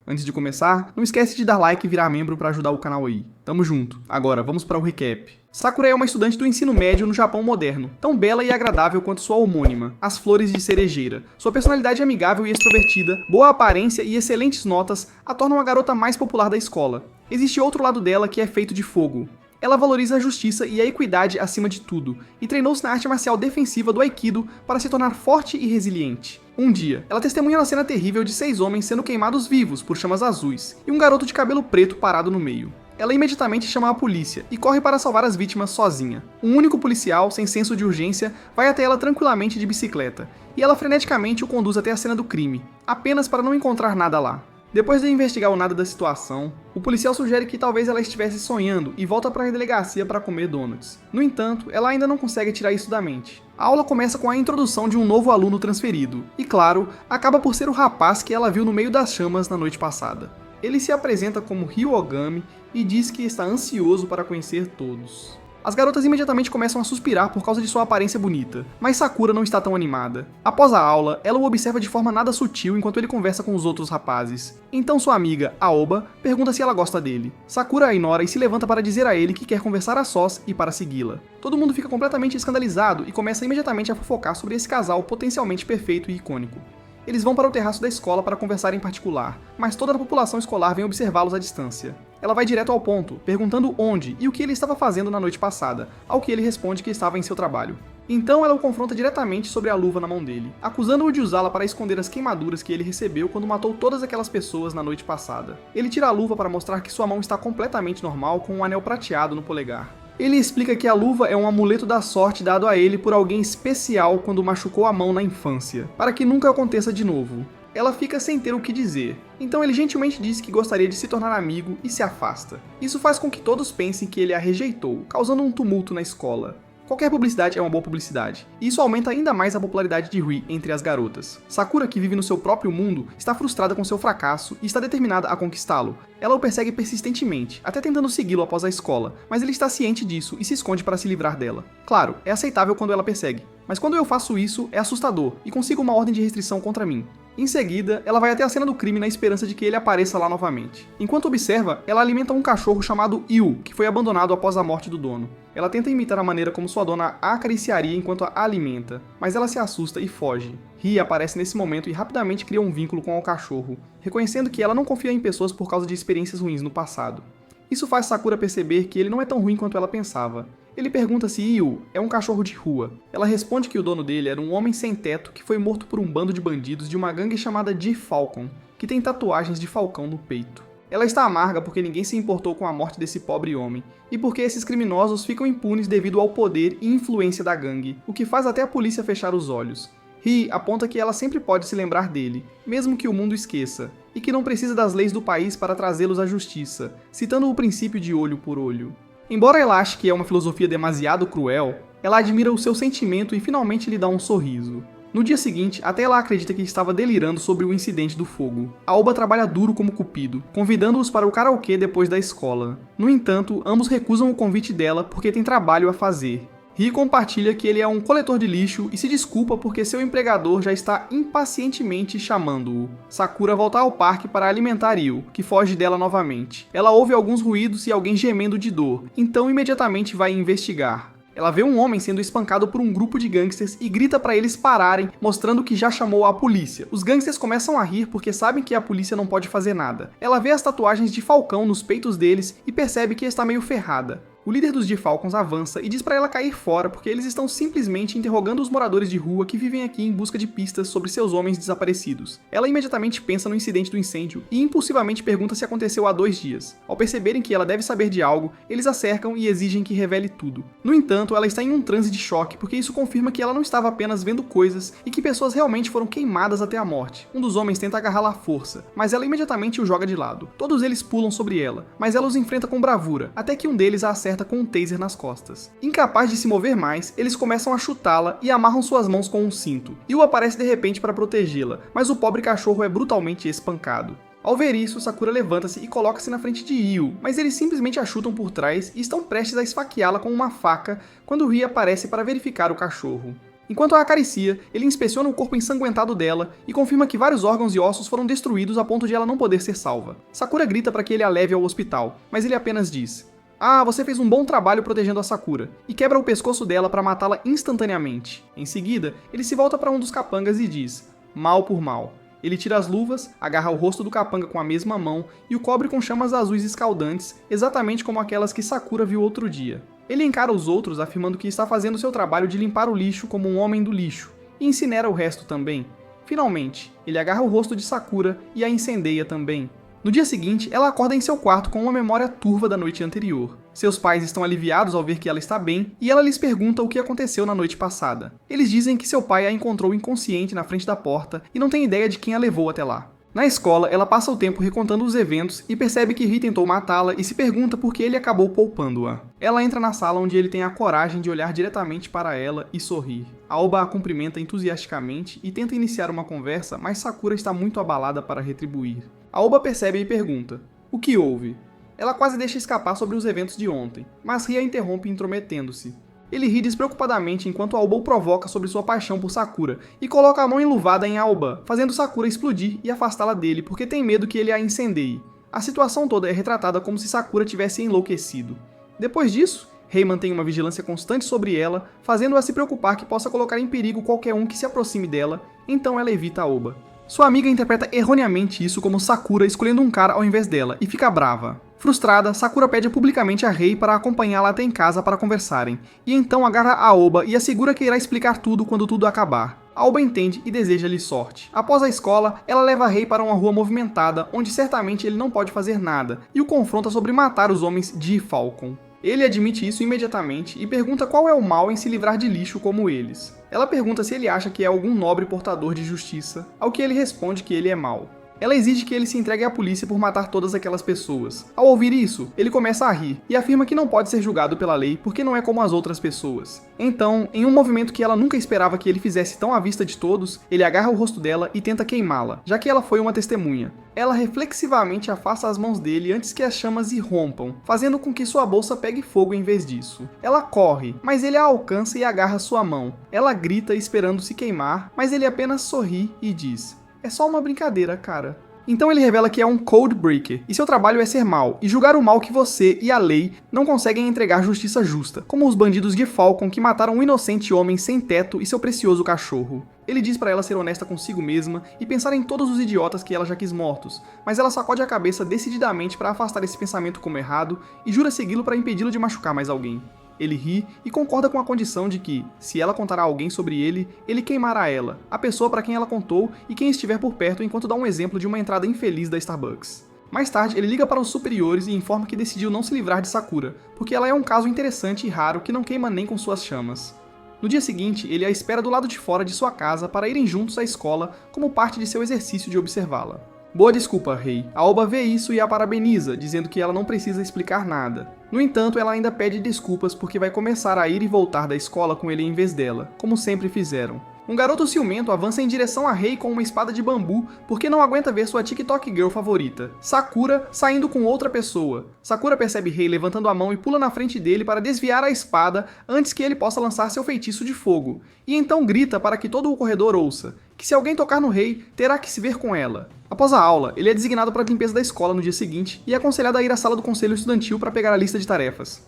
Antes de começar, não esquece de dar like e virar membro para ajudar o canal aí. Tamo junto. Agora, vamos para o recap. Sakura é uma estudante do ensino médio no Japão moderno, tão bela e agradável quanto sua homônima, as flores de cerejeira. Sua personalidade amigável e extrovertida, boa aparência e excelentes notas a tornam a garota mais popular da escola. Existe outro lado dela que é feito de fogo. Ela valoriza a justiça e a equidade acima de tudo, e treinou-se na arte marcial defensiva do Aikido para se tornar forte e resiliente. Um dia, ela testemunha uma cena terrível de 6 homens sendo queimados vivos por chamas azuis, e um garoto de cabelo preto parado no meio. Ela imediatamente chama a polícia e corre para salvar as vítimas sozinha. Um único policial, sem senso de urgência, vai até ela tranquilamente de bicicleta, e ela freneticamente o conduz até a cena do crime, apenas para não encontrar nada lá. Depois de investigar o nada da situação, o policial sugere que talvez ela estivesse sonhando e volta para a delegacia para comer donuts. No entanto, ela ainda não consegue tirar isso da mente. A aula começa com a introdução de um novo aluno transferido, e claro, acaba por ser o rapaz que ela viu no meio das chamas na noite passada. Ele se apresenta como Ryuogami e diz que está ansioso para conhecer todos. As garotas imediatamente começam a suspirar por causa de sua aparência bonita, mas Sakura não está tão animada. Após a aula, ela o observa de forma nada sutil enquanto ele conversa com os outros rapazes. Então sua amiga, Aoba, pergunta se ela gosta dele. Sakura a ignora e se levanta para dizer a ele que quer conversar a sós e para segui-la. Todo mundo fica completamente escandalizado e começa imediatamente a fofocar sobre esse casal potencialmente perfeito e icônico. Eles vão para o terraço da escola para conversar em particular, mas toda a população escolar vem observá-los à distância. Ela vai direto ao ponto, perguntando onde e o que ele estava fazendo na noite passada, ao que ele responde que estava em seu trabalho. Então ela o confronta diretamente sobre a luva na mão dele, acusando-o de usá-la para esconder as queimaduras que ele recebeu quando matou todas aquelas pessoas na noite passada. Ele tira a luva para mostrar que sua mão está completamente normal com um anel prateado no polegar. Ele explica que a luva é um amuleto da sorte dado a ele por alguém especial quando machucou a mão na infância, para que nunca aconteça de novo. Ela fica sem ter o que dizer, então ele gentilmente diz que gostaria de se tornar amigo e se afasta. Isso faz com que todos pensem que ele a rejeitou, causando um tumulto na escola. Qualquer publicidade é uma boa publicidade, e isso aumenta ainda mais a popularidade de Ri entre as garotas. Sakura, que vive no seu próprio mundo, está frustrada com seu fracasso e está determinada a conquistá-lo. Ela o persegue persistentemente, até tentando segui-lo após a escola, mas ele está ciente disso e se esconde para se livrar dela. Claro, é aceitável quando ela persegue, mas quando eu faço isso, é assustador e consigo uma ordem de restrição contra mim. Em seguida, ela vai até a cena do crime na esperança de que ele apareça lá novamente. Enquanto observa, ela alimenta um cachorro chamado Yu, que foi abandonado após a morte do dono. Ela tenta imitar a maneira como sua dona a acariciaria enquanto a alimenta, mas ela se assusta e foge. Ri aparece nesse momento e rapidamente cria um vínculo com o cachorro, reconhecendo que ela não confia em pessoas por causa de experiências ruins no passado. Isso faz Sakura perceber que ele não é tão ruim quanto ela pensava. Ele pergunta se Yu é um cachorro de rua. Ela responde que o dono dele era um homem sem teto que foi morto por um bando de bandidos de uma gangue chamada G-Falcon, que tem tatuagens de falcão no peito. Ela está amarga porque ninguém se importou com a morte desse pobre homem, e porque esses criminosos ficam impunes devido ao poder e influência da gangue, o que faz até a polícia fechar os olhos. Ri aponta que ela sempre pode se lembrar dele, mesmo que o mundo esqueça, e que não precisa das leis do país para trazê-los à justiça, citando o princípio de olho por olho. Embora ela ache que é uma filosofia demasiado cruel, ela admira o seu sentimento e finalmente lhe dá um sorriso. No dia seguinte, até ela acredita que estava delirando sobre o incidente do fogo. Aoba trabalha duro como cupido, convidando-os para o karaokê depois da escola. No entanto, ambos recusam o convite dela porque tem trabalho a fazer. Ri compartilha que ele é um coletor de lixo e se desculpa porque seu empregador já está impacientemente chamando-o. Sakura volta ao parque para alimentar Yu, que foge dela novamente. Ela ouve alguns ruídos e alguém gemendo de dor, então imediatamente vai investigar. Ela vê um homem sendo espancado por um grupo de gangsters e grita para eles pararem, mostrando que já chamou a polícia. Os gangsters começam a rir porque sabem que a polícia não pode fazer nada. Ela vê as tatuagens de falcão nos peitos deles e percebe que está meio ferrada. O líder dos G-Falcons avança e diz para ela cair fora porque eles estão simplesmente interrogando os moradores de rua que vivem aqui em busca de pistas sobre seus homens desaparecidos. Ela imediatamente pensa no incidente do incêndio e impulsivamente pergunta se aconteceu há 2 dias. Ao perceberem que ela deve saber de algo, eles a cercam e exigem que revele tudo. No entanto, ela está em um transe de choque porque isso confirma que ela não estava apenas vendo coisas e que pessoas realmente foram queimadas até a morte. Um dos homens tenta agarrá-la à força, mas ela imediatamente o joga de lado. Todos eles pulam sobre ela, mas ela os enfrenta com bravura, até que um deles a acerta com um taser nas costas. Incapaz de se mover mais, eles começam a chutá-la e amarram suas mãos com um cinto. Yu aparece de repente para protegê-la, mas o pobre cachorro é brutalmente espancado. Ao ver isso, Sakura levanta-se e coloca-se na frente de Yu, mas eles simplesmente a chutam por trás e estão prestes a esfaqueá-la com uma faca quando Ri aparece para verificar o cachorro. Enquanto a acaricia, ele inspeciona o corpo ensanguentado dela e confirma que vários órgãos e ossos foram destruídos a ponto de ela não poder ser salva. Sakura grita para que ele a leve ao hospital, mas ele apenas diz: "Ah, você fez um bom trabalho protegendo a Sakura", e quebra o pescoço dela para matá-la instantaneamente. Em seguida, ele se volta para um dos capangas e diz: "Mal por mal". Ele tira as luvas, agarra o rosto do capanga com a mesma mão e o cobre com chamas azuis escaldantes, exatamente como aquelas que Sakura viu outro dia. Ele encara os outros afirmando que está fazendo seu trabalho de limpar o lixo como um homem do lixo, e incinera o resto também. Finalmente, ele agarra o rosto de Sakura e a incendeia também. No dia seguinte, ela acorda em seu quarto com uma memória turva da noite anterior. Seus pais estão aliviados ao ver que ela está bem e ela lhes pergunta o que aconteceu na noite passada. Eles dizem que seu pai a encontrou inconsciente na frente da porta e não tem ideia de quem a levou até lá. Na escola, ela passa o tempo recontando os eventos e percebe que Ri tentou matá-la e se pergunta por que ele acabou poupando-a. Ela entra na sala onde ele tem a coragem de olhar diretamente para ela e sorrir. Aoba a cumprimenta entusiasticamente e tenta iniciar uma conversa, mas Sakura está muito abalada para retribuir. Aoba percebe e pergunta: "O que houve?" Ela quase deixa escapar sobre os eventos de ontem, mas Ri a interrompe intrometendo-se. Ele ri despreocupadamente enquanto Aoba o provoca sobre sua paixão por Sakura e coloca a mão enluvada em Aoba, fazendo Sakura explodir e afastá-la dele porque tem medo que ele a incendeie. A situação toda é retratada como se Sakura tivesse enlouquecido. Depois disso, Rei mantém uma vigilância constante sobre ela, fazendo-a se preocupar que possa colocar em perigo qualquer um que se aproxime dela, então ela evita Aoba. Sua amiga interpreta erroneamente isso como Sakura escolhendo um cara ao invés dela e fica brava. Frustrada, Sakura pede publicamente a Rei para acompanhá-la até em casa para conversarem, e então agarra Aoba e assegura que irá explicar tudo quando tudo acabar. Aoba entende e deseja-lhe sorte. Após a escola, ela leva Rei para uma rua movimentada, onde certamente ele não pode fazer nada, e o confronta sobre matar os homens de Falcon. Ele admite isso imediatamente e pergunta qual é o mal em se livrar de lixo como eles. Ela pergunta se ele acha que é algum nobre portador de justiça, ao que ele responde que ele é mau. Ela exige que ele se entregue à polícia por matar todas aquelas pessoas. Ao ouvir isso, ele começa a rir e afirma que não pode ser julgado pela lei porque não é como as outras pessoas. Então, em um movimento que ela nunca esperava que ele fizesse tão à vista de todos, ele agarra o rosto dela e tenta queimá-la, já que ela foi uma testemunha. Ela reflexivamente afasta as mãos dele antes que as chamas irrompam, fazendo com que sua bolsa pegue fogo em vez disso. Ela corre, mas ele a alcança e agarra sua mão. Ela grita esperando se queimar, mas ele apenas sorri e diz: "É só uma brincadeira, cara." Então ele revela que é um Code Breaker, e seu trabalho é ser mal, e julgar o mal que você e a lei não conseguem entregar justiça justa, como os bandidos de Falcon que mataram um inocente homem sem teto e seu precioso cachorro. Ele diz para ela ser honesta consigo mesma e pensar em todos os idiotas que ela já quis mortos, mas ela sacode a cabeça decididamente para afastar esse pensamento como errado e jura segui-lo para impedi-lo de machucar mais alguém. Ele ri e concorda com a condição de que, se ela contar a alguém sobre ele, ele queimará ela, a pessoa para quem ela contou e quem estiver por perto enquanto dá um exemplo de uma entrada infeliz da Starbucks. Mais tarde, ele liga para os superiores e informa que decidiu não se livrar de Sakura, porque ela é um caso interessante e raro que não queima nem com suas chamas. No dia seguinte, ele a espera do lado de fora de sua casa para irem juntos à escola como parte de seu exercício de observá-la. Boa desculpa, Rei. Aoba vê isso e a parabeniza, dizendo que ela não precisa explicar nada. No entanto, ela ainda pede desculpas porque vai começar a ir e voltar da escola com ele em vez dela, como sempre fizeram. Um garoto ciumento avança em direção a Rei com uma espada de bambu porque não aguenta ver sua TikTok Girl favorita, Sakura, saindo com outra pessoa. Sakura percebe Rei levantando a mão e pula na frente dele para desviar a espada antes que ele possa lançar seu feitiço de fogo, e então grita para que todo o corredor ouça, que se alguém tocar no Rei, terá que se ver com ela. Após a aula, ele é designado para a limpeza da escola no dia seguinte e é aconselhado a ir à sala do conselho estudantil para pegar a lista de tarefas.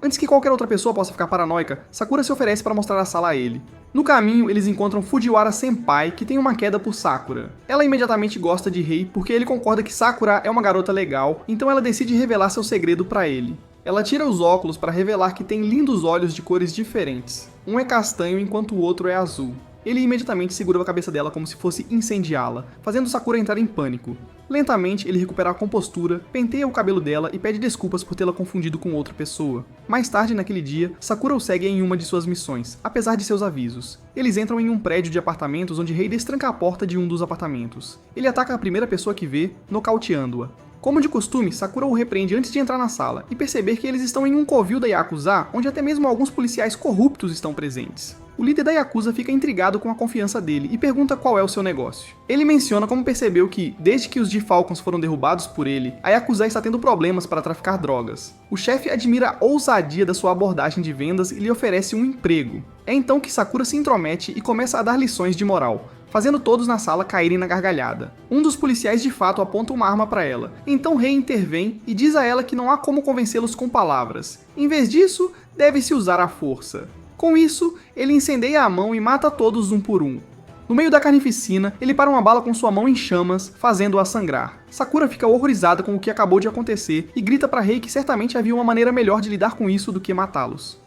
Antes que qualquer outra pessoa possa ficar paranoica, Sakura se oferece para mostrar a sala a ele. No caminho, eles encontram Fujiwara Senpai, que tem uma queda por Sakura. Ela imediatamente gosta de Rei porque ele concorda que Sakura é uma garota legal, então ela decide revelar seu segredo para ele. Ela tira os óculos para revelar que tem lindos olhos de cores diferentes. Um é castanho enquanto o outro é azul. Ele imediatamente segura a cabeça dela como se fosse incendiá-la, fazendo Sakura entrar em pânico. Lentamente, ele recupera a compostura, penteia o cabelo dela e pede desculpas por tê-la confundido com outra pessoa. Mais tarde naquele dia, Sakura o segue em uma de suas missões, apesar de seus avisos. Eles entram em um prédio de apartamentos onde Rei destranca a porta de um dos apartamentos. Ele ataca a primeira pessoa que vê, nocauteando-a. Como de costume, Sakura o repreende antes de entrar na sala e perceber que eles estão em um covil da Yakuza, onde até mesmo alguns policiais corruptos estão presentes. O líder da Yakuza fica intrigado com a confiança dele e pergunta qual é o seu negócio. Ele menciona como percebeu que, desde que os G-Falcons foram derrubados por ele, a Yakuza está tendo problemas para traficar drogas. O chefe admira a ousadia da sua abordagem de vendas e lhe oferece um emprego. É então que Sakura se intromete e começa a dar lições de moral, fazendo todos na sala caírem na gargalhada. Um dos policiais de fato aponta uma arma para ela, então Rei intervém e diz a ela que não há como convencê-los com palavras. Em vez disso, deve-se usar a força. Com isso, ele incendeia a mão e mata todos um por um. No meio da carnificina, ele para uma bala com sua mão em chamas, fazendo-a sangrar. Sakura fica horrorizada com o que acabou de acontecer e grita para Rei que certamente havia uma maneira melhor de lidar com isso do que matá-los.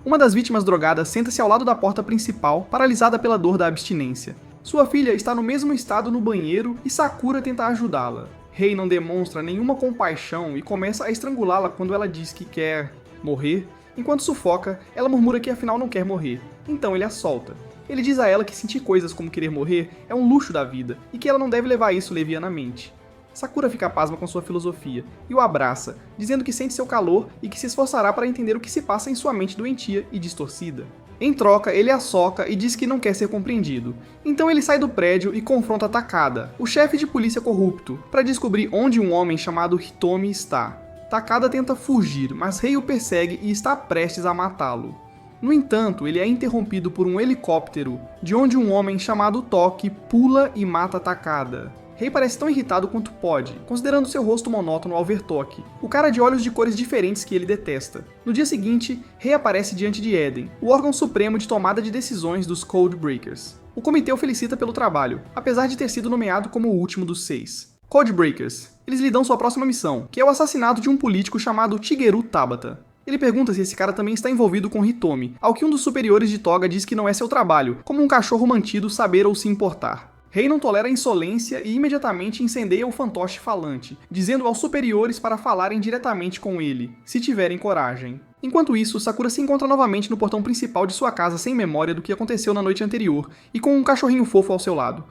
Uma das vítimas drogadas senta-se ao lado da porta principal, paralisada pela dor da abstinência. Sua filha está no mesmo estado no banheiro e Sakura tenta ajudá-la. Rei não demonstra nenhuma compaixão e começa a estrangulá-la quando ela diz que quer morrer. Enquanto sufoca, ela murmura que afinal não quer morrer. Então ele a solta. Ele diz a ela que sentir coisas como querer morrer é um luxo da vida e que ela não deve levar isso levianamente. Sakura fica pasma com sua filosofia e o abraça, dizendo que sente seu calor e que se esforçará para entender o que se passa em sua mente doentia e distorcida. Em troca, ele a soca e diz que não quer ser compreendido. Então ele sai do prédio e confronta Takada, o chefe de polícia corrupto, para descobrir onde um homem chamado Hitomi está. Takada tenta fugir, mas Rei o persegue e está prestes a matá-lo. No entanto, ele é interrompido por um helicóptero, de onde um homem chamado Toki pula e mata Takada. Rei parece tão irritado quanto pode, considerando seu rosto monótono ao ver Toki, o cara de olhos de cores diferentes que ele detesta. No dia seguinte, Rei aparece diante de Eden, o órgão supremo de tomada de decisões dos Code Breakers. O comitê o felicita pelo trabalho, apesar de ter sido nomeado como o último dos 6. Code Breakers. Eles lhe dão sua próxima missão, que é o assassinato de um político chamado Shigeru Tabata. Ele pergunta se esse cara também está envolvido com Hitomi, ao que um dos superiores de Toga diz que não é seu trabalho, como um cachorro mantido saber ou se importar. Rei não tolera a insolência e imediatamente incendeia o fantoche falante, dizendo aos superiores para falarem diretamente com ele, se tiverem coragem. Enquanto isso, Sakura se encontra novamente no portão principal de sua casa sem memória do que aconteceu na noite anterior e com um cachorrinho fofo ao seu lado.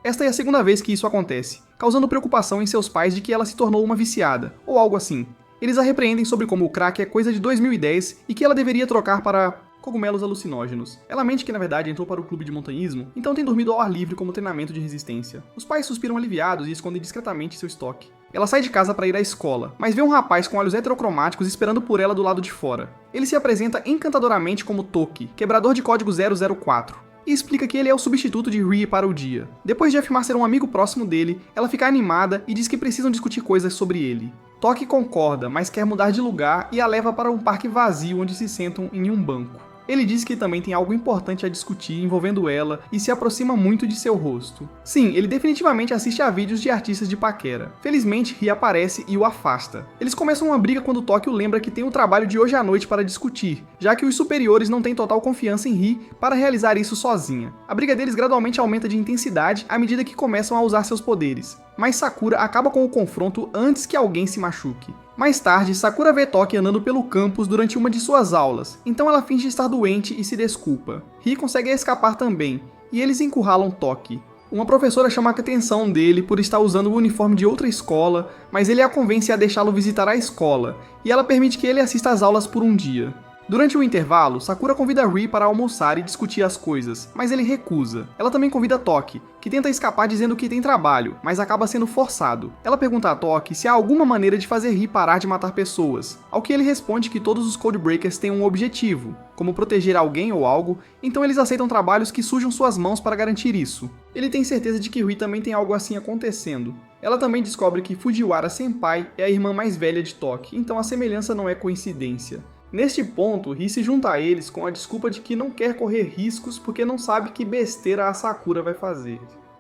Esta é a segunda vez que isso acontece, causando preocupação em seus pais de que ela se tornou uma viciada, ou algo assim. Eles a repreendem sobre como o crack é coisa de 2010 e que ela deveria trocar para cogumelos alucinógenos. Ela mente que na verdade entrou para o clube de montanhismo, então tem dormido ao ar livre como treinamento de resistência. Os pais suspiram aliviados e escondem discretamente seu estoque. Ela sai de casa para ir à escola, mas vê um rapaz com olhos heterocromáticos esperando por ela do lado de fora. Ele se apresenta encantadoramente como Toki, quebrador de código 004. E explica que ele é o substituto de Rie para o dia. Depois de afirmar ser um amigo próximo dele, ela fica animada e diz que precisam discutir coisas sobre ele. Toki concorda, mas quer mudar de lugar e a leva para um parque vazio onde se sentam em um banco. Ele diz que também tem algo importante a discutir envolvendo ela e se aproxima muito de seu rosto. Sim, ele definitivamente assiste a vídeos de artistas de paquera. Felizmente, Rie aparece e o afasta. Eles começam uma briga quando Tóquio lembra que tem o trabalho de hoje à noite para discutir, já que os superiores não têm total confiança em Rie para realizar isso sozinha. A briga deles gradualmente aumenta de intensidade à medida que começam a usar seus poderes, mas Sakura acaba com o confronto antes que alguém se machuque. Mais tarde, Sakura vê Toki andando pelo campus durante uma de suas aulas, então ela finge estar doente e se desculpa. Rie consegue escapar também, e eles encurralam Toki. Uma professora chama a atenção dele por estar usando o uniforme de outra escola, mas ele a convence a deixá-lo visitar a escola, e ela permite que ele assista às aulas por um dia. Durante o intervalo, Sakura convida Rie para almoçar e discutir as coisas, mas ele recusa. Ela também convida Toki, que tenta escapar dizendo que tem trabalho, mas acaba sendo forçado. Ela pergunta a Toki se há alguma maneira de fazer Rie parar de matar pessoas, ao que ele responde que todos os Code Breakers têm um objetivo, como proteger alguém ou algo, então eles aceitam trabalhos que sujam suas mãos para garantir isso. Ele tem certeza de que Rie também tem algo assim acontecendo. Ela também descobre que Fujiwara Senpai é a irmã mais velha de Toki, então a semelhança não é coincidência. Neste ponto, Rie se junta a eles com a desculpa de que não quer correr riscos porque não sabe que besteira a Sakura vai fazer.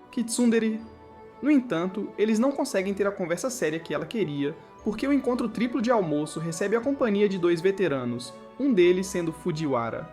Kitsundere. No entanto, eles não conseguem ter a conversa séria que ela queria, porque o encontro triplo de almoço recebe a companhia de 2 veteranos, um deles sendo Fujiwara.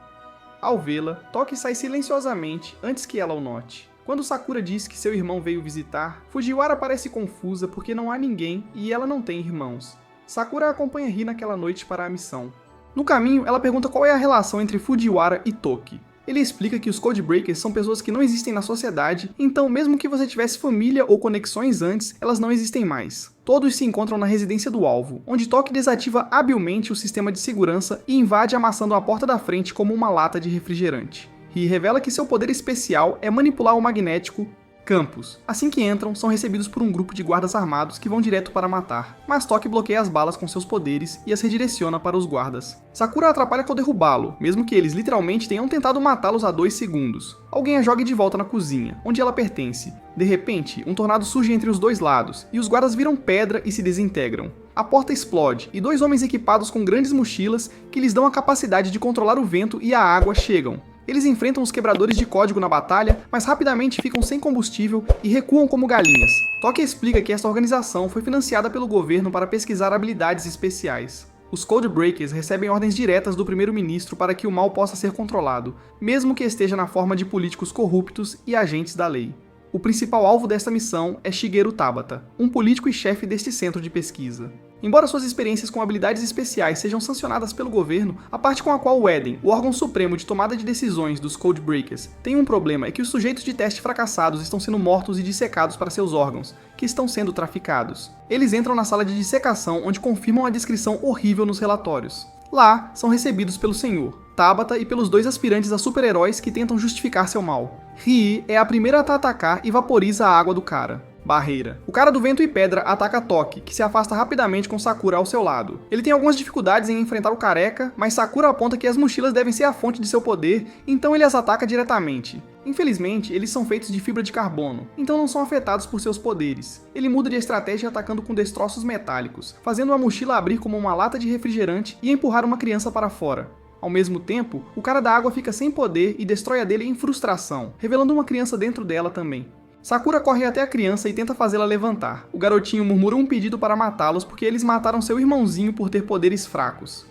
Ao vê-la, Toki sai silenciosamente antes que ela o note. Quando Sakura diz que seu irmão veio visitar, Fujiwara parece confusa porque não há ninguém e ela não tem irmãos. Sakura acompanha Rie naquela noite para a missão. No caminho, ela pergunta qual é a relação entre Fujiwara e Toki. Ele explica que os Code Breakers são pessoas que não existem na sociedade, então mesmo que você tivesse família ou conexões antes, elas não existem mais. Todos se encontram na residência do alvo, onde Toki desativa habilmente o sistema de segurança e invade amassando a porta da frente como uma lata de refrigerante. Rie revela que seu poder especial é manipular o magnético, Campus. Assim que entram, são recebidos por um grupo de guardas armados que vão direto para matar, mas Toki bloqueia as balas com seus poderes e as redireciona para os guardas. Sakura atrapalha ao derrubá-lo, mesmo que eles literalmente tenham tentado matá-los há 2 segundos. Alguém a joga de volta na cozinha, onde ela pertence. De repente, um tornado surge entre os dois lados, e os guardas viram pedra e se desintegram. A porta explode, e 2 homens equipados com grandes mochilas que lhes dão a capacidade de controlar o vento e a água chegam. Eles enfrentam os quebradores de código na batalha, mas rapidamente ficam sem combustível e recuam como galinhas. Toki explica que esta organização foi financiada pelo governo para pesquisar habilidades especiais. Os Codebreakers recebem ordens diretas do primeiro-ministro para que o mal possa ser controlado, mesmo que esteja na forma de políticos corruptos e agentes da lei. O principal alvo desta missão é Shigeru Tabata, um político e chefe deste centro de pesquisa. Embora suas experiências com habilidades especiais sejam sancionadas pelo governo, a parte com a qual o Eden, o órgão supremo de tomada de decisões dos Codebreakers, tem um problema é que os sujeitos de teste fracassados estão sendo mortos e dissecados para seus órgãos, que estão sendo traficados. Eles entram na sala de dissecação, onde confirmam a descrição horrível nos relatórios. Lá, são recebidos pelo Senhor, Tabata e pelos 2 aspirantes a super-heróis que tentam justificar seu mal. Rii é a primeira a atacar e vaporiza a água do cara. Barreira. O cara do vento e pedra ataca Toki, que se afasta rapidamente com Sakura ao seu lado. Ele tem algumas dificuldades em enfrentar o careca, mas Sakura aponta que as mochilas devem ser a fonte de seu poder, então ele as ataca diretamente. Infelizmente, eles são feitos de fibra de carbono, então não são afetados por seus poderes. Ele muda de estratégia atacando com destroços metálicos, fazendo a mochila abrir como uma lata de refrigerante e empurrar uma criança para fora. Ao mesmo tempo, o cara da água fica sem poder e destrói a dele em frustração, revelando uma criança dentro dela também. Sakura corre até a criança e tenta fazê-la levantar. O garotinho murmura um pedido para matá-los porque eles mataram seu irmãozinho por ter poderes fracos.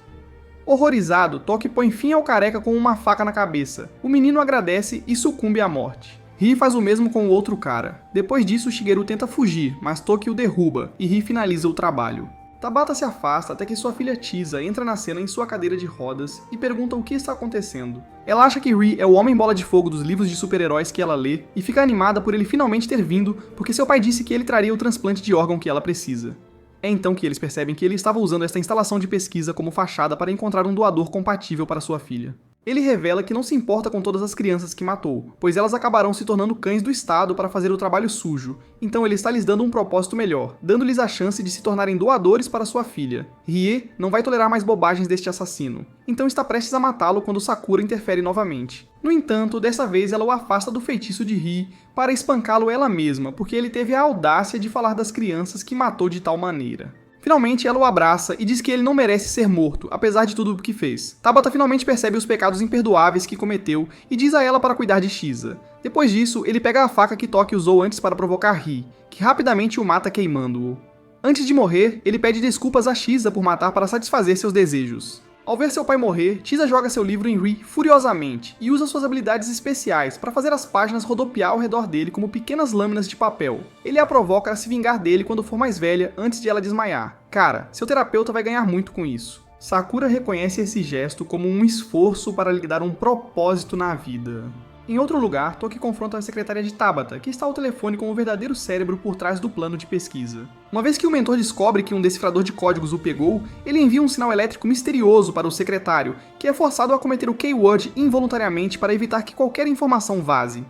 Horrorizado, Toki põe fim ao careca com uma faca na cabeça. O menino agradece e sucumbe à morte. Rii faz o mesmo com o outro cara. Depois disso, Shigeru tenta fugir, mas Toki o derruba e Rii finaliza o trabalho. Tabata se afasta até que sua filha Chisa entra na cena em sua cadeira de rodas e pergunta o que está acontecendo. Ela acha que Rii é o homem bola de fogo dos livros de super-heróis que ela lê e fica animada por ele finalmente ter vindo porque seu pai disse que ele traria o transplante de órgão que ela precisa. É então que eles percebem que ele estava usando esta instalação de pesquisa como fachada para encontrar um doador compatível para sua filha. Ele revela que não se importa com todas as crianças que matou, pois elas acabarão se tornando cães do Estado para fazer o trabalho sujo, então ele está lhes dando um propósito melhor, dando-lhes a chance de se tornarem doadores para sua filha. Rie não vai tolerar mais bobagens deste assassino, então está prestes a matá-lo quando Sakura interfere novamente. No entanto, dessa vez ela o afasta do feitiço de Rie para espancá-lo ela mesma, porque ele teve a audácia de falar das crianças que matou de tal maneira. Finalmente, ela o abraça e diz que ele não merece ser morto, apesar de tudo o que fez. Tabata finalmente percebe os pecados imperdoáveis que cometeu e diz a ela para cuidar de Chisa. Depois disso, ele pega a faca que Toki usou antes para provocar Rii, que rapidamente o mata queimando-o. Antes de morrer, ele pede desculpas a Chisa por matar para satisfazer seus desejos. Ao ver seu pai morrer, Chisa joga seu livro em Rii furiosamente e usa suas habilidades especiais para fazer as páginas rodopiar ao redor dele como pequenas lâminas de papel. Ele a provoca a se vingar dele quando for mais velha, antes de ela desmaiar. Cara, seu terapeuta vai ganhar muito com isso. Sakura reconhece esse gesto como um esforço para lhe dar um propósito na vida. Em outro lugar, Toki confronta a secretária de Tabata, que está ao telefone com o verdadeiro cérebro por trás do plano de pesquisa. Uma vez que o mentor descobre que um decifrador de códigos o pegou, ele envia um sinal elétrico misterioso para o secretário, que é forçado a cometer o K-Word involuntariamente para evitar que qualquer informação vaze.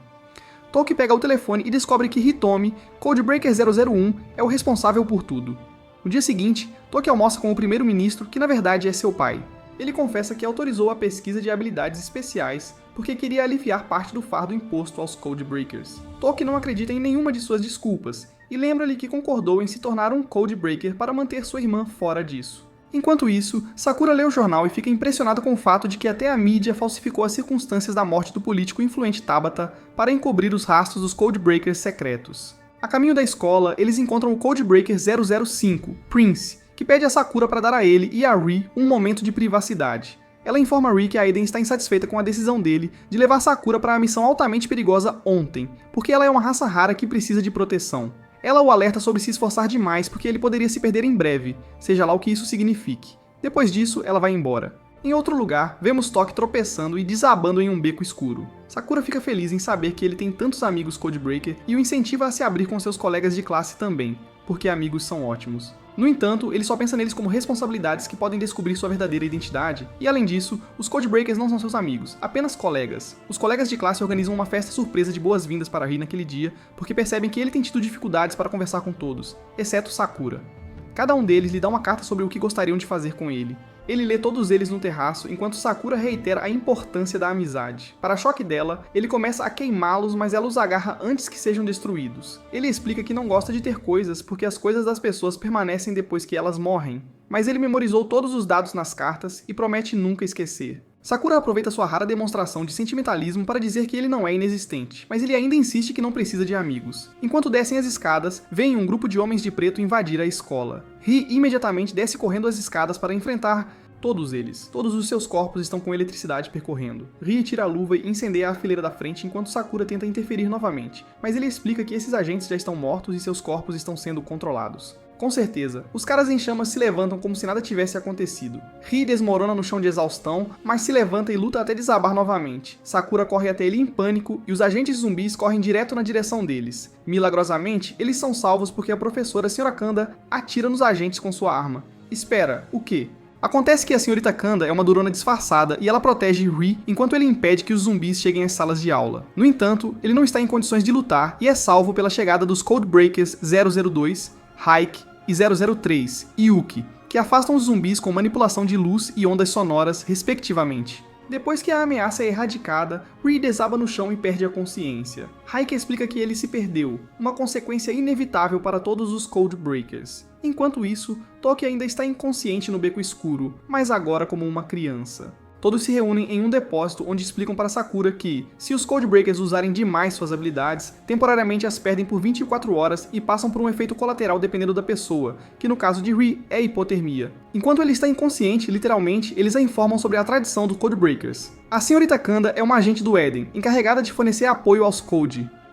Toki pega o telefone e descobre que Hitomi, Codebreaker 001, é o responsável por tudo. No dia seguinte, Toki almoça com o primeiro-ministro, que na verdade é seu pai. Ele confessa que autorizou a pesquisa de habilidades especiais porque queria aliviar parte do fardo imposto aos Codebreakers. Toki não acredita em nenhuma de suas desculpas e lembra-lhe que concordou em se tornar um Codebreaker para manter sua irmã fora disso. Enquanto isso, Sakura lê o jornal e fica impressionada com o fato de que até a mídia falsificou as circunstâncias da morte do político influente Tabata para encobrir os rastros dos Codebreakers secretos. A caminho da escola, eles encontram o Codebreaker 005, Prince, que pede a Sakura para dar a ele e a Rii um momento de privacidade. Ela informa a Rii que a Eden está insatisfeita com a decisão dele de levar Sakura para a missão altamente perigosa ontem, porque ela é uma raça rara que precisa de proteção. Ela o alerta sobre se esforçar demais porque ele poderia se perder em breve, seja lá o que isso signifique. Depois disso, ela vai embora. Em outro lugar, vemos Toki tropeçando e desabando em um beco escuro. Sakura fica feliz em saber que ele tem tantos amigos Codebreaker e o incentiva a se abrir com seus colegas de classe também. porque amigos são ótimos. No entanto, ele só pensa neles como responsabilidades que podem descobrir sua verdadeira identidade, e além disso, os Codebreakers não são seus amigos, apenas colegas. Os colegas de classe organizam uma festa surpresa de boas-vindas para Ri naquele dia, porque percebem que ele tem tido dificuldades para conversar com todos, exceto Sakura. Cada um deles lhe dá uma carta sobre o que gostariam de fazer com ele. Ele lê todos eles no terraço, enquanto Sakura reitera a importância da amizade. Para choque dela, ele começa a queimá-los, mas ela os agarra antes que sejam destruídos. Ele explica que não gosta de ter coisas, porque as coisas das pessoas permanecem depois que elas morrem. Mas ele memorizou todos os dados nas cartas e promete nunca esquecer. Sakura aproveita sua rara demonstração de sentimentalismo para dizer que ele não é inexistente, mas ele ainda insiste que não precisa de amigos. Enquanto descem as escadas, vem um grupo de homens de preto invadir a escola. Ri imediatamente desce correndo as escadas para enfrentar todos eles. Todos os seus corpos estão com eletricidade percorrendo. Ri tira a luva e incendeia a fileira da frente enquanto Sakura tenta interferir novamente, mas ele explica que esses agentes já estão mortos e seus corpos estão sendo controlados. Com certeza, os caras em chamas se levantam como se nada tivesse acontecido. Ri desmorona no chão de exaustão, mas se levanta e luta até desabar novamente. Sakura corre até ele em pânico e os agentes zumbis correm direto na direção deles. Milagrosamente, eles são salvos porque a professora Sra. Kanda atira nos agentes com sua arma. Espera, o quê? Acontece que a Sra. Kanda é uma durona disfarçada e ela protege Ri enquanto ele impede que os zumbis cheguem às salas de aula. No entanto, ele não está em condições de lutar e é salvo pela chegada dos Codebreakers 002, Hike e 003, Yuki, que afastam os zumbis com manipulação de luz e ondas sonoras, respectivamente. Depois que a ameaça é erradicada, Ri desaba no chão e perde a consciência. Hike explica que ele se perdeu, uma consequência inevitável para todos os Codebreakers. Enquanto isso, Toki ainda está inconsciente no beco escuro, mas agora como uma criança. Todos se reúnem em um depósito onde explicam para Sakura que, se os Codebreakers usarem demais suas habilidades, temporariamente as perdem por 24 horas e passam por um efeito colateral dependendo da pessoa, que no caso de Ri é hipotermia. Enquanto ele está inconsciente, literalmente, eles a informam sobre a tradição dos Codebreakers. A Sra. Kanda é uma agente do Eden, encarregada de fornecer apoio aos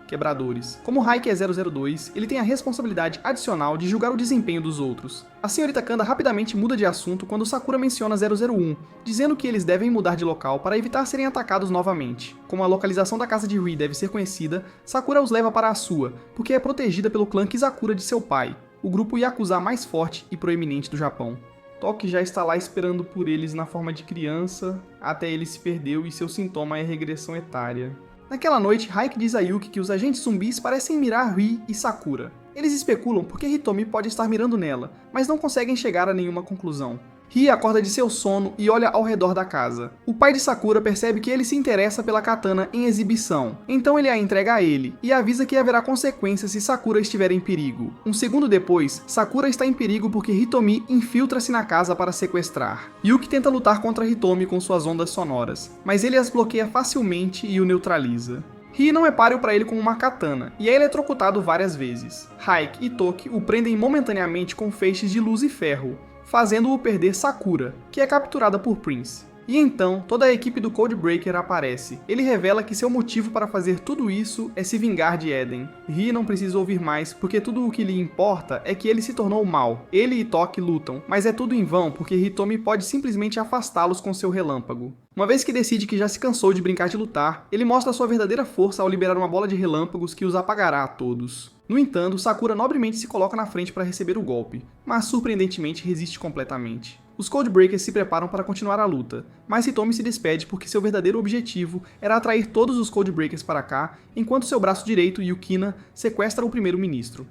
quebradores. Como Hike é 002, ele tem a responsabilidade adicional de julgar o desempenho dos outros. A Sra. Kanda rapidamente muda de assunto quando Sakura menciona 001, dizendo que eles devem mudar de local para evitar serem atacados novamente. Como a localização da casa de Ri deve ser conhecida, Sakura os leva para a sua, porque é protegida pelo clã Kizakura de seu pai, o grupo Yakuza mais forte e proeminente do Japão. Toki já está lá esperando por eles na forma de criança, até ele se perdeu e seu sintoma é regressão etária. Naquela noite, Hike diz a Yuki que os agentes zumbis parecem mirar Ri e Sakura. Eles especulam porque Hitomi pode estar mirando nela, mas não conseguem chegar a nenhuma conclusão. Ri acorda de seu sono e olha ao redor da casa. O pai de Sakura percebe que ele se interessa pela katana em exibição, então ele a entrega a ele e avisa que haverá consequências se Sakura estiver em perigo. Um segundo depois, Sakura está em perigo porque Hitomi infiltra-se na casa para sequestrar. Yuki tenta lutar contra Hitomi com suas ondas sonoras, mas ele as bloqueia facilmente e o neutraliza. Ri não é páreo para ele com uma katana, e é eletrocutado várias vezes. Hike e Toki o prendem momentaneamente com feixes de luz e ferro, fazendo-o perder Sakura, que é capturada por Prince. E então, toda a equipe do Codebreaker aparece. Ele revela que seu motivo para fazer tudo isso é se vingar de Eden. Ri não precisa ouvir mais, porque tudo o que lhe importa é que ele se tornou mal. Ele e Toki lutam, mas é tudo em vão, porque Hitomi pode simplesmente afastá-los com seu relâmpago. Uma vez que decide que já se cansou de brincar de lutar, ele mostra sua verdadeira força ao liberar uma bola de relâmpagos que os apagará a todos. No entanto, Sakura nobremente se coloca na frente para receber o golpe, mas surpreendentemente resiste completamente. Os Codebreakers se preparam para continuar a luta, mas Hitomi se despede porque seu verdadeiro objetivo era atrair todos os Codebreakers para cá, enquanto seu braço direito, Yukina, sequestra o primeiro-ministro.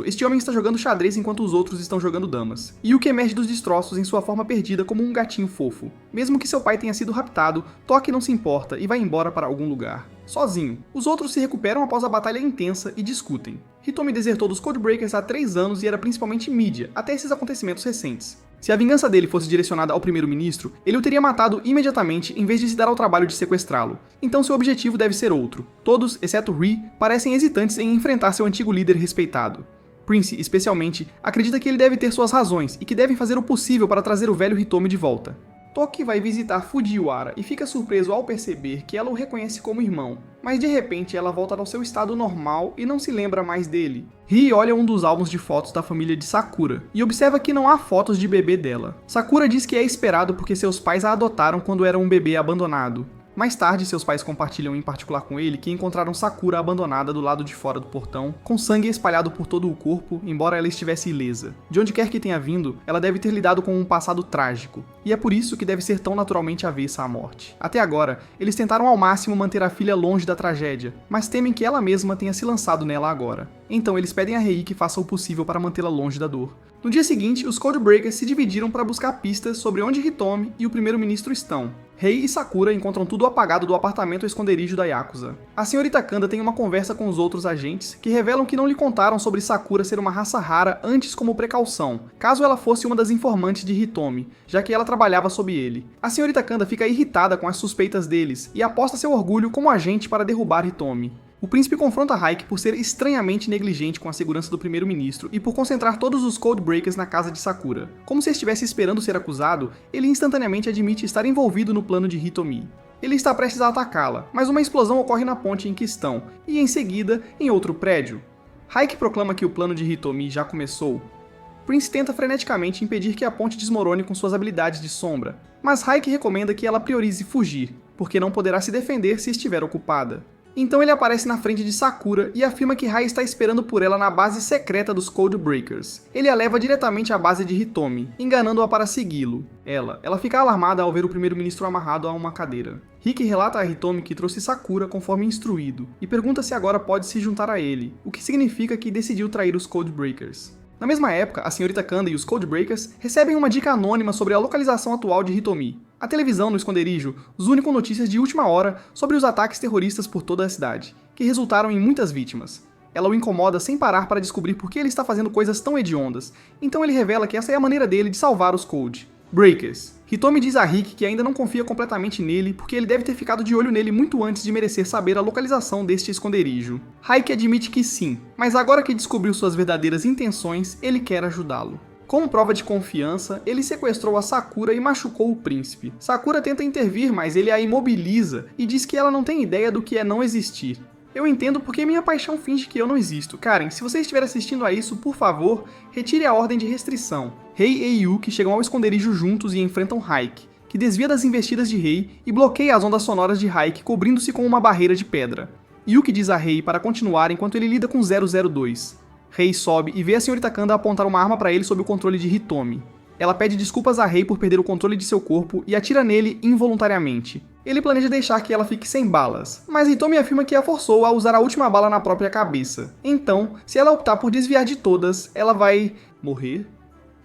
Este homem está jogando xadrez enquanto os outros estão jogando damas. Yuki emerge dos destroços em sua forma perdida como um gatinho fofo. Mesmo que seu pai tenha sido raptado, Toki não se importa e vai embora para algum lugar. Sozinho. Os outros se recuperam após a batalha intensa e discutem. Hitomi desertou dos Codebreakers há 3 anos e era principalmente mídia, até esses acontecimentos recentes. Se a vingança dele fosse direcionada ao primeiro-ministro, ele o teria matado imediatamente em vez de se dar ao trabalho de sequestrá-lo. Então seu objetivo deve ser outro. Todos, exceto Ri, parecem hesitantes em enfrentar seu antigo líder respeitado. Prince, especialmente, acredita que ele deve ter suas razões e que devem fazer o possível para trazer o velho Hitomi de volta. Toki vai visitar Fujiwara e fica surpreso ao perceber que ela o reconhece como irmão, mas de repente ela volta ao seu estado normal e não se lembra mais dele. Ri olha um dos álbuns de fotos da família de Sakura e observa que não há fotos de bebê dela. Sakura diz que é esperado porque seus pais a adotaram quando era um bebê abandonado. Mais tarde, seus pais compartilham em particular com ele que encontraram Sakura abandonada do lado de fora do portão, com sangue espalhado por todo o corpo, embora ela estivesse ilesa. De onde quer que tenha vindo, ela deve ter lidado com um passado trágico, e é por isso que deve ser tão naturalmente avessa à morte. Até agora, eles tentaram ao máximo manter a filha longe da tragédia, mas temem que ela mesma tenha se lançado nela agora. Então eles pedem a Rei que faça o possível para mantê-la longe da dor. No dia seguinte, os Codebreakers se dividiram para buscar pistas sobre onde Hitomi e o primeiro-ministro estão. Rei e Sakura encontram tudo apagado do apartamento esconderijo da Yakuza. A senhorita Kanda tem uma conversa com os outros agentes, que revelam que não lhe contaram sobre Sakura ser uma raça rara antes como precaução, caso ela fosse uma das informantes de Hitomi, já que ela trabalhava sob ele. A senhorita Kanda fica irritada com as suspeitas deles e aposta seu orgulho como agente para derrubar Hitomi. O príncipe confronta Raik por ser estranhamente negligente com a segurança do primeiro-ministro e por concentrar todos os Codebreakers na casa de Sakura. Como se estivesse esperando ser acusado, ele instantaneamente admite estar envolvido no plano de Hitomi. Ele está prestes a atacá-la, mas uma explosão ocorre na ponte em que estão, e em seguida, em outro prédio. Raik proclama que o plano de Hitomi já começou. Prince tenta freneticamente impedir que a ponte desmorone com suas habilidades de sombra, mas Raik recomenda que ela priorize fugir, porque não poderá se defender se estiver ocupada. Então ele aparece na frente de Sakura e afirma que Rai está esperando por ela na base secreta dos Codebreakers. Ele a leva diretamente à base de Hitomi, enganando-a para segui-lo. Ela fica alarmada ao ver o primeiro-ministro amarrado a uma cadeira. Rick relata a Hitomi que trouxe Sakura conforme instruído, e pergunta se agora pode se juntar a ele, o que significa que decidiu trair os Codebreakers. Na mesma época, a senhorita Kanda e os Codebreakers recebem uma dica anônima sobre a localização atual de Hitomi. A televisão no esconderijo zune com notícias de última hora sobre os ataques terroristas por toda a cidade, que resultaram em muitas vítimas. Ela o incomoda sem parar para descobrir por que ele está fazendo coisas tão hediondas, então ele revela que essa é a maneira dele de salvar os Codebreakers. Hitomi diz a Rick que ainda não confia completamente nele porque ele deve ter ficado de olho nele muito antes de merecer saber a localização deste esconderijo. Raik admite que sim, mas agora que descobriu suas verdadeiras intenções, ele quer ajudá-lo. Como prova de confiança, ele sequestrou a Sakura e machucou o príncipe. Sakura tenta intervir, mas ele a imobiliza e diz que ela não tem ideia do que é não existir. Eu entendo porque minha paixão finge que eu não existo. Karen, se você estiver assistindo a isso, por favor, retire a ordem de restrição. Rei e Yuki chegam ao esconderijo juntos e enfrentam Raik, que desvia das investidas de Rei e bloqueia as ondas sonoras de Raik, cobrindo-se com uma barreira de pedra. Yuki diz a Rei para continuar enquanto ele lida com 002. Rei sobe e vê a senhorita Kanda apontar uma arma para ele sob o controle de Hitomi. Ela pede desculpas a Rei por perder o controle de seu corpo e atira nele involuntariamente. Ele planeja deixar que ela fique sem balas, mas Hitomi afirma que a forçou a usar a última bala na própria cabeça. Então, se ela optar por desviar de todas, ela vai morrer?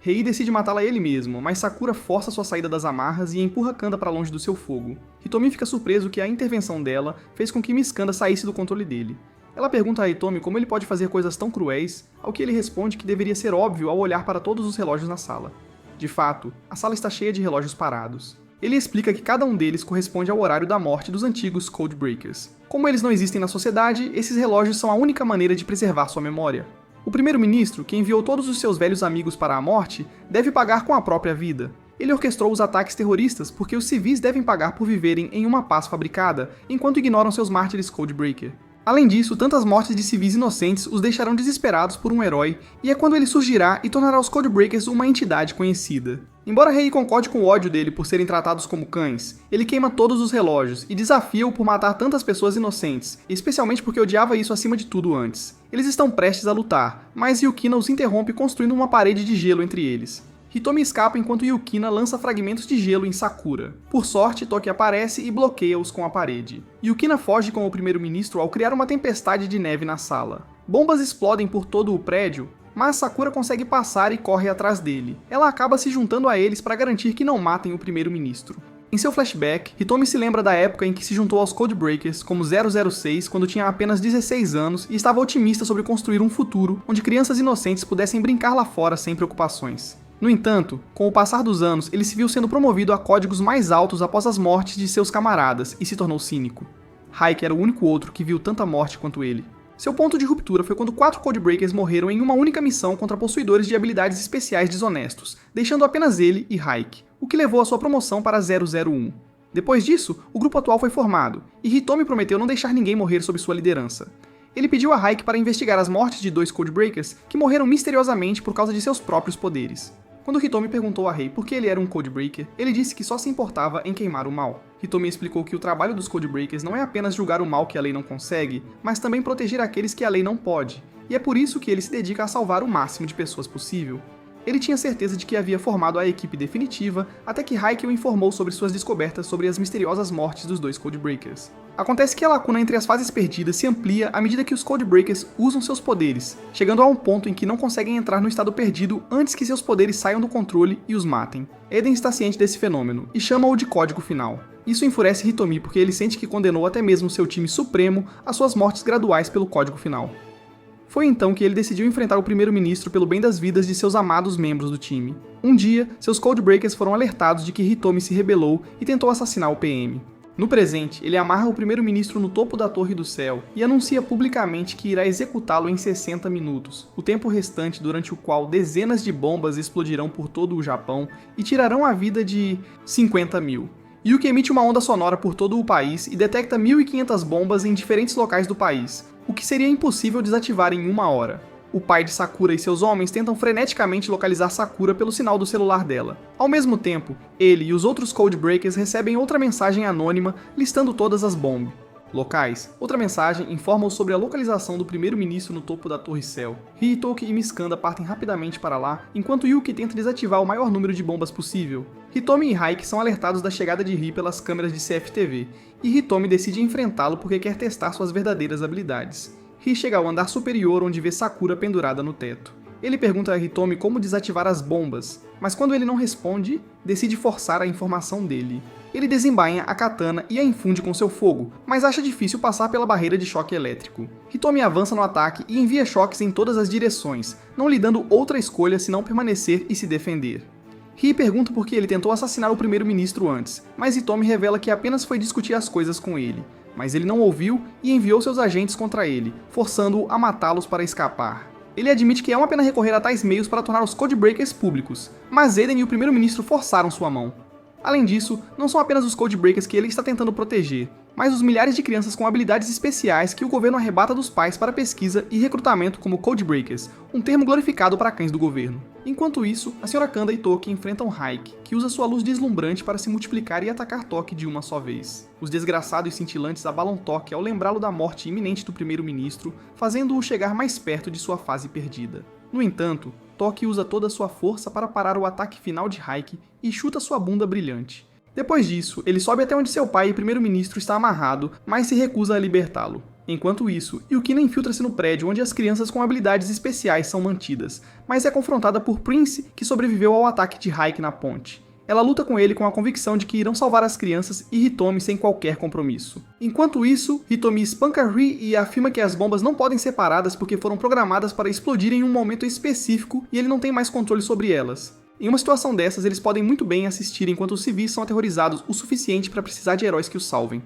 Rei decide matá-la ele mesmo, mas Sakura força sua saída das amarras e empurra Kanda para longe do seu fogo. Hitomi fica surpreso que a intervenção dela fez com que Miss Kanda saísse do controle dele. Ela pergunta a Hitomi como ele pode fazer coisas tão cruéis, ao que ele responde que deveria ser óbvio ao olhar para todos os relógios na sala. De fato, a sala está cheia de relógios parados. Ele explica que cada um deles corresponde ao horário da morte dos antigos Codebreakers. Como eles não existem na sociedade, esses relógios são a única maneira de preservar sua memória. O primeiro-ministro, que enviou todos os seus velhos amigos para a morte, deve pagar com a própria vida. Ele orquestrou os ataques terroristas porque os civis devem pagar por viverem em uma paz fabricada, enquanto ignoram seus mártires Codebreaker. Além disso, tantas mortes de civis inocentes os deixarão desesperados por um herói, e é quando ele surgirá e tornará os Codebreakers uma entidade conhecida. Embora Rei concorde com o ódio dele por serem tratados como cães, ele queima todos os relógios e desafia-o por matar tantas pessoas inocentes, especialmente porque odiava isso acima de tudo antes. Eles estão prestes a lutar, mas Yukina os interrompe construindo uma parede de gelo entre eles. Hitomi escapa enquanto Yukina lança fragmentos de gelo em Sakura. Por sorte, Toki aparece e bloqueia-os com a parede. Yukina foge com o primeiro-ministro ao criar uma tempestade de neve na sala. Bombas explodem por todo o prédio, mas Sakura consegue passar e corre atrás dele. Ela acaba se juntando a eles para garantir que não matem o primeiro-ministro. Em seu flashback, Hitomi se lembra da época em que se juntou aos Codebreakers como 006 quando tinha apenas 16 anos e estava otimista sobre construir um futuro onde crianças inocentes pudessem brincar lá fora sem preocupações. No entanto, com o passar dos anos, ele se viu sendo promovido a códigos mais altos após as mortes de seus camaradas e se tornou cínico. Raik era o único outro que viu tanta morte quanto ele. Seu ponto de ruptura foi quando 4 Codebreakers morreram em uma única missão contra possuidores de habilidades especiais desonestos, deixando apenas ele e Raik, o que levou a sua promoção para 001. Depois disso, o grupo atual foi formado, e Hitomi prometeu não deixar ninguém morrer sob sua liderança. Ele pediu a Raik para investigar as mortes de 2 Codebreakers que morreram misteriosamente por causa de seus próprios poderes. Quando Hitomi perguntou a Rei por que ele era um Codebreaker, ele disse que só se importava em queimar o mal. Hitomi explicou que o trabalho dos Codebreakers não é apenas julgar o mal que a lei não consegue, mas também proteger aqueles que a lei não pode, e é por isso que ele se dedica a salvar o máximo de pessoas possível. Ele tinha certeza de que havia formado a equipe definitiva, até que Hike o informou sobre suas descobertas sobre as misteriosas mortes dos dois Codebreakers. Acontece que a lacuna entre as fases perdidas se amplia à medida que os Codebreakers usam seus poderes, chegando a um ponto em que não conseguem entrar no estado perdido antes que seus poderes saiam do controle e os matem. Eden está ciente desse fenômeno, e chama-o de Código Final. Isso enfurece Hitomi porque ele sente que condenou até mesmo seu time supremo às suas mortes graduais pelo Código Final. Foi então que ele decidiu enfrentar o primeiro-ministro pelo bem das vidas de seus amados membros do time. Um dia, seus Codebreakers foram alertados de que Hitomi se rebelou e tentou assassinar o PM. No presente, ele amarra o primeiro-ministro no topo da Torre do Céu e anuncia publicamente que irá executá-lo em 60 minutos, o tempo restante durante o qual dezenas de bombas explodirão por todo o Japão e tirarão a vida de 50 mil. Yuki emite uma onda sonora por todo o país e detecta 1.500 bombas em diferentes locais do país, o que seria impossível desativar em uma hora. O pai de Sakura e seus homens tentam freneticamente localizar Sakura pelo sinal do celular dela. Ao mesmo tempo, ele e os outros Codebreakers recebem outra mensagem anônima listando todas as bombas. Locais. Outra mensagem informa sobre a localização do primeiro-ministro no topo da Torre Cell. Hitoki e Miskanda partem rapidamente para lá, enquanto Yuki tenta desativar o maior número de bombas possível. Hitomi e Hike são alertados da chegada de Ri pelas câmeras de CFTV, e Hitomi decide enfrentá-lo porque quer testar suas verdadeiras habilidades. Ri chega ao andar superior onde vê Sakura pendurada no teto. Ele pergunta a Hitomi como desativar as bombas, mas quando ele não responde, decide forçar a informação dele. Ele desembainha a katana e a infunde com seu fogo, mas acha difícil passar pela barreira de choque elétrico. Hitomi avança no ataque e envia choques em todas as direções, não lhe dando outra escolha senão permanecer e se defender. Ri pergunta por que ele tentou assassinar o primeiro-ministro antes, mas Hitomi revela que apenas foi discutir as coisas com ele. Mas ele não ouviu e enviou seus agentes contra ele, forçando-o a matá-los para escapar. Ele admite que é uma pena recorrer a tais meios para tornar os Codebreakers públicos, mas Eden e o primeiro-ministro forçaram sua mão. Além disso, não são apenas os Codebreakers que ele está tentando proteger, mas os milhares de crianças com habilidades especiais que o governo arrebata dos pais para pesquisa e recrutamento como Codebreakers, um termo glorificado para cães do governo. Enquanto isso, a Sra. Kanda e Toki enfrentam Hike, que usa sua luz deslumbrante para se multiplicar e atacar Toki de uma só vez. Os desgraçados e cintilantes abalam Toki ao lembrá-lo da morte iminente do primeiro-ministro, fazendo-o chegar mais perto de sua fase perdida. No entanto, Toki usa toda a sua força para parar o ataque final de Hike e chuta sua bunda brilhante. Depois disso, ele sobe até onde seu pai e primeiro-ministro está amarrado, mas se recusa a libertá-lo. Enquanto isso, Yukina infiltra-se no prédio onde as crianças com habilidades especiais são mantidas, mas é confrontada por Prince, que sobreviveu ao ataque de Hike na ponte. Ela luta com ele com a convicção de que irão salvar as crianças e Hitomi sem qualquer compromisso. Enquanto isso, Hitomi espanca Ri e afirma que as bombas não podem ser paradas porque foram programadas para explodir em um momento específico e ele não tem mais controle sobre elas. Em uma situação dessas, eles podem muito bem assistir enquanto os civis são aterrorizados o suficiente para precisar de heróis que os salvem.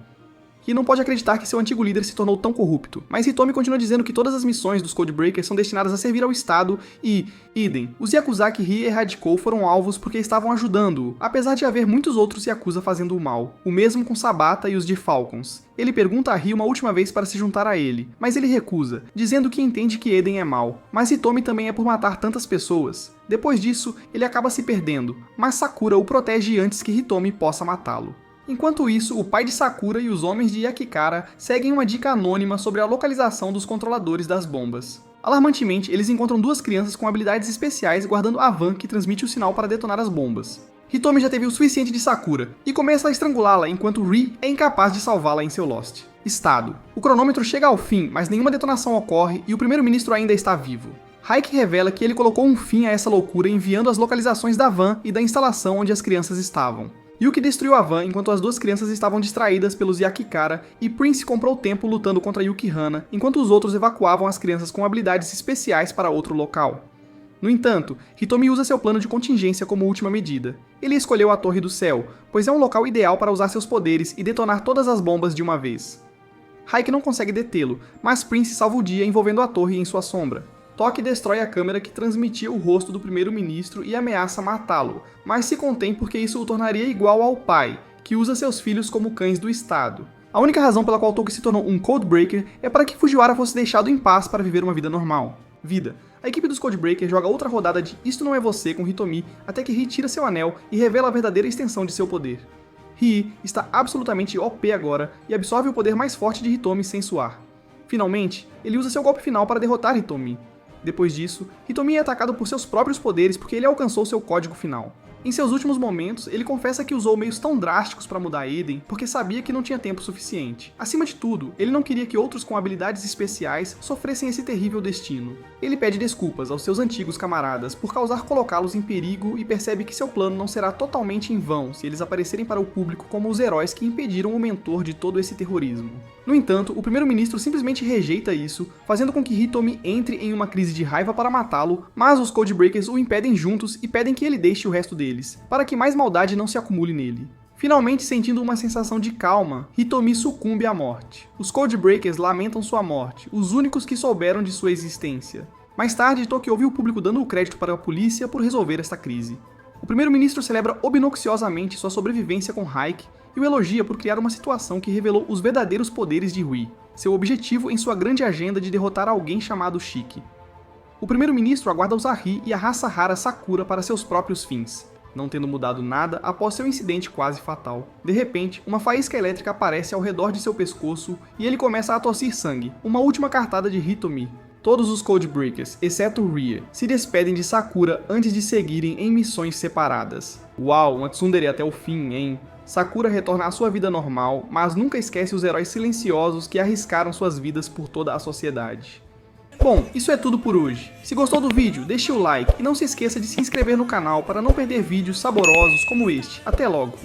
Ri não pode acreditar que seu antigo líder se tornou tão corrupto, mas Hitomi continua dizendo que todas as missões dos Codebreakers são destinadas a servir ao Estado e, idem, os Yakuza que Ri erradicou foram alvos porque estavam ajudando-o, apesar de haver muitos outros Yakuza fazendo o mal, o mesmo com Sabata e os de Falcons. Ele pergunta a Ri uma última vez para se juntar a ele, mas ele recusa, dizendo que entende que Eden é mau, mas Hitomi também é por matar tantas pessoas. Depois disso, ele acaba se perdendo, mas Sakura o protege antes que Hitomi possa matá-lo. Enquanto isso, o pai de Sakura e os homens de Yakikara seguem uma dica anônima sobre a localização dos controladores das bombas. Alarmantemente, eles encontram duas crianças com habilidades especiais guardando a van que transmite o sinal para detonar as bombas. Hitomi já teve o suficiente de Sakura e começa a estrangulá-la enquanto Ri é incapaz de salvá-la em seu Lost. Estado. O cronômetro chega ao fim, mas nenhuma detonação ocorre e o primeiro-ministro ainda está vivo. Hike revela que ele colocou um fim a essa loucura enviando as localizações da van e da instalação onde as crianças estavam. Yuki destruiu a van enquanto as duas crianças estavam distraídas pelos Yakikara e Prince comprou tempo lutando contra Yukihana, enquanto os outros evacuavam as crianças com habilidades especiais para outro local. No entanto, Hitomi usa seu plano de contingência como última medida. Ele escolheu a Torre do Céu, pois é um local ideal para usar seus poderes e detonar todas as bombas de uma vez. Hike não consegue detê-lo, mas Prince salva o dia envolvendo a torre em sua sombra. Toki destrói a câmera que transmitia o rosto do primeiro-ministro e ameaça matá-lo, mas se contém porque isso o tornaria igual ao pai, que usa seus filhos como cães do Estado. A única razão pela qual Toki se tornou um Codebreaker é para que Fujiwara fosse deixado em paz para viver uma vida normal. A equipe dos Codebreakers joga outra rodada de Isto Não É Você com Hitomi até que Ri tira seu anel e revela a verdadeira extensão de seu poder. Ri está absolutamente OP agora e absorve o poder mais forte de Hitomi sem suar. Finalmente, ele usa seu golpe final para derrotar Hitomi. Depois disso, Hitomi é atacado por seus próprios poderes porque ele alcançou seu código final. Em seus últimos momentos, ele confessa que usou meios tão drásticos para mudar Eden porque sabia que não tinha tempo suficiente. Acima de tudo, ele não queria que outros com habilidades especiais sofressem esse terrível destino. Ele pede desculpas aos seus antigos camaradas por causar colocá-los em perigo e percebe que seu plano não será totalmente em vão se eles aparecerem para o público como os heróis que impediram o mentor de todo esse terrorismo. No entanto, o primeiro-ministro simplesmente rejeita isso, fazendo com que Hitomi entre em uma crise de raiva para matá-lo, mas os Codebreakers o impedem juntos e pedem que ele deixe o resto deles, para que mais maldade não se acumule nele. Finalmente, sentindo uma sensação de calma, Hitomi sucumbe à morte. Os Codebreakers lamentam sua morte, os únicos que souberam de sua existência. Mais tarde, Toki ouve o público dando o crédito para a polícia por resolver esta crise. O primeiro-ministro celebra obnoxiosamente sua sobrevivência com Raik e o elogia por criar uma situação que revelou os verdadeiros poderes de Rui, seu objetivo em sua grande agenda de derrotar alguém chamado Shiki. O primeiro-ministro aguarda usar Ri e a raça rara Sakura para seus próprios fins, não tendo mudado nada após seu incidente quase fatal. De repente, uma faísca elétrica aparece ao redor de seu pescoço e ele começa a tossir sangue, uma última cartada de Hitomi. Todos os Codebreakers, exceto Ria, se despedem de Sakura antes de seguirem em missões separadas. Uau, uma tsundere até o fim, hein? Sakura retorna à sua vida normal, mas nunca esquece os heróis silenciosos que arriscaram suas vidas por toda a sociedade. Bom, isso é tudo por hoje. Se gostou do vídeo, deixe o like e não se esqueça de se inscrever no canal para não perder vídeos saborosos como este. Até logo!